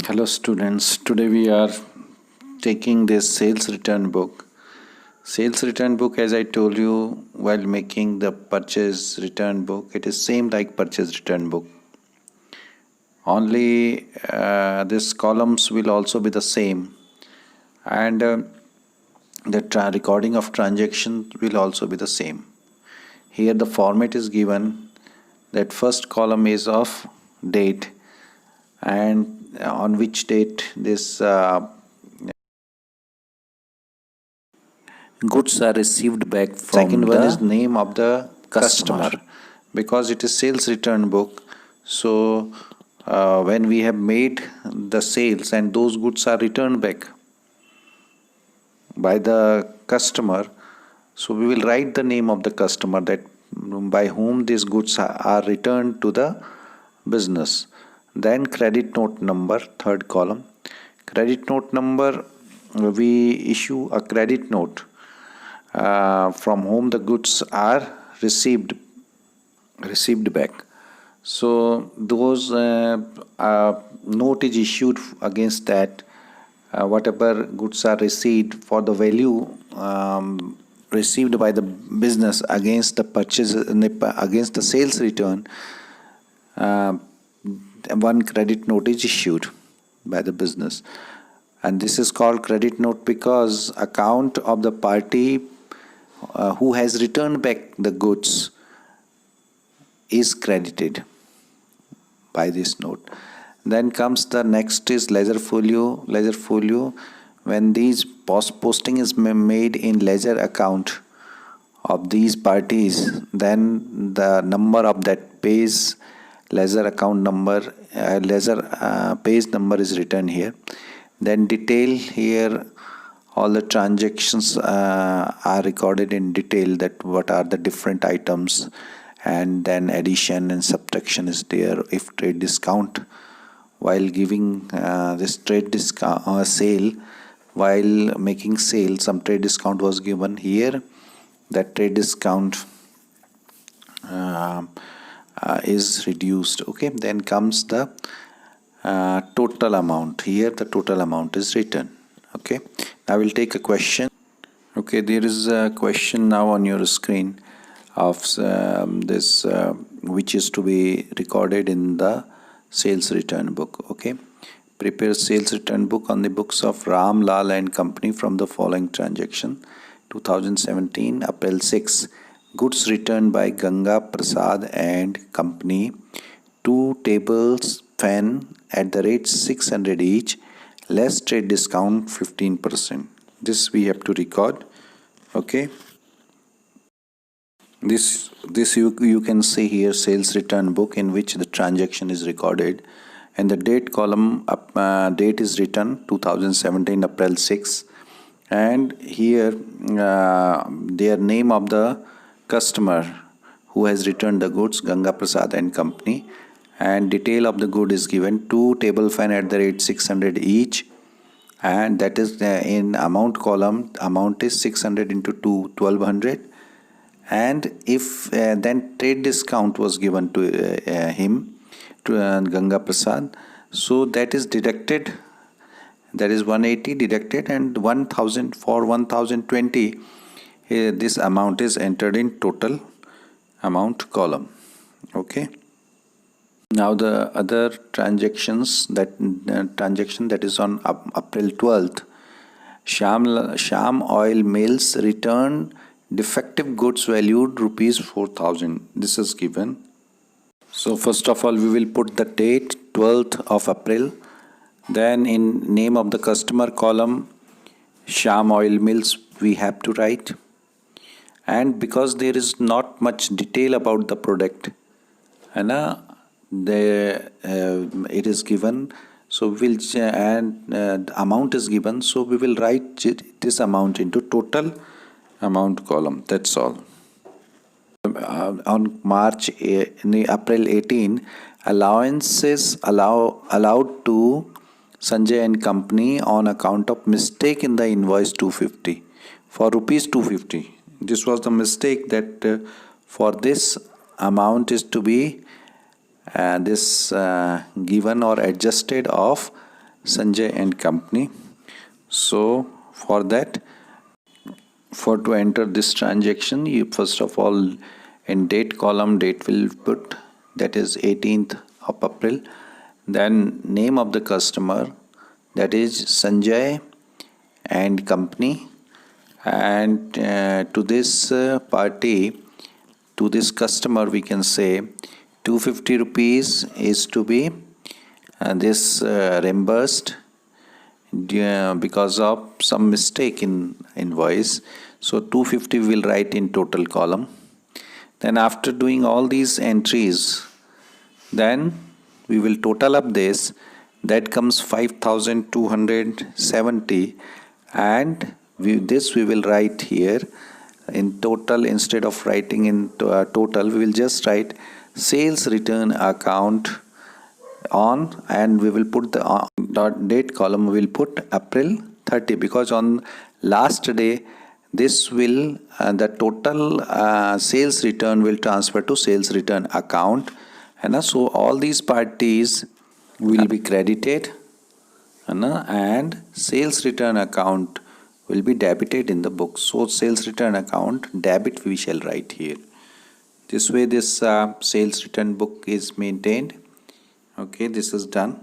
Hello students, today we are taking this sales return book. Sales return book, as I told you while making the purchase return book, it is same like purchase return book. Only these columns will also be the same, and the recording of transaction will also be the same. Here the format is given that first column is of date and on which date this goods are received back from. Second one is name of the customer because it is sales return book. So when we have made the sales and those goods are returned back by the customer, so we will write the name of the customer, that by whom these goods are returned to the business. Then credit note number, third column. Credit note number, we issue a credit note from whom the goods are received back. So those note is issued against that whatever goods are received for the value received by the business against the purchase, against the sales return. One credit note is issued by the business, and this is called credit note because account of the party who has returned back the goods is credited by this note. Then comes the next is ledger folio. Ledger folio, when these posting is made in ledger account of these parties, then the number of that page ledger account number, ledger page number is written here. Then detail, here all the transactions are recorded in detail, that what are the different items, and then addition and subtraction is there. If trade discount, while giving this trade discount sale, while making sale, some trade discount was given here, that trade discount is reduced. Okay, then comes the total amount. Here the total amount is written. Okay, I will take a question. Okay, there is a question now on your screen of this which is to be recorded in the sales return book. Okay, prepare sales return book on the books of Ram Lal and Company from the following transaction: 2017 April 6, goods returned by Ganga Prasad and Company, 2 tables fan at the rate 600 each, less trade discount 15%. This we have to record. Okay, this you can see here, sales return book, in which the transaction is recorded, and the date column date is written 2017 April 6, and here their name of the customer who has returned the goods, Ganga Prasad and Company, and detail of the good is given: 2 table fan at the rate 600 each, and that is in amount column. Amount is 600 into 2, 1200, and if then trade discount was given to him, to Ganga Prasad, so that is deducted, that is 180 deducted, and 1000 for 1020 this amount is entered in total amount column. Okay, now the other transactions, that transaction that is on April 12th, Sham Oil Mills returned defective goods valued rupees 4000. This is given. So first of all we will put the date 12th of April, then in name of the customer column Sham Oil Mills we have to write, and because there is not much detail about the product, and it is given, so we'll and amount is given, so we will write this amount into total amount column. That's all. On April 18, allowances allowed to Sanjay and Company on account of mistake in the invoice 250 for rupees 250. This was the mistake, that for this amount is to be given or adjusted of Sanjay and company. So for that, to enter this transaction, you first of all in date column, date will put, that is 18th of April. Then name of the customer, that is Sanjay and company. And to this party, to this customer, we can say 250 rupees is to be this reimbursed because of some mistake in invoice. So 250 we will write in total column. Then after doing all these entries, then we will total up this. That comes 5270, and this we will write here in total. Instead of writing in total, we will just write sales return account on, and we will put the date column, we will put April 30, because on last day this will the total sales return will transfer to sales return account, and so all these parties will be credited, and sales return account will be debited in the book. So sales return account debit we shall write here. This way this sales return book is maintained. Okay, this is done.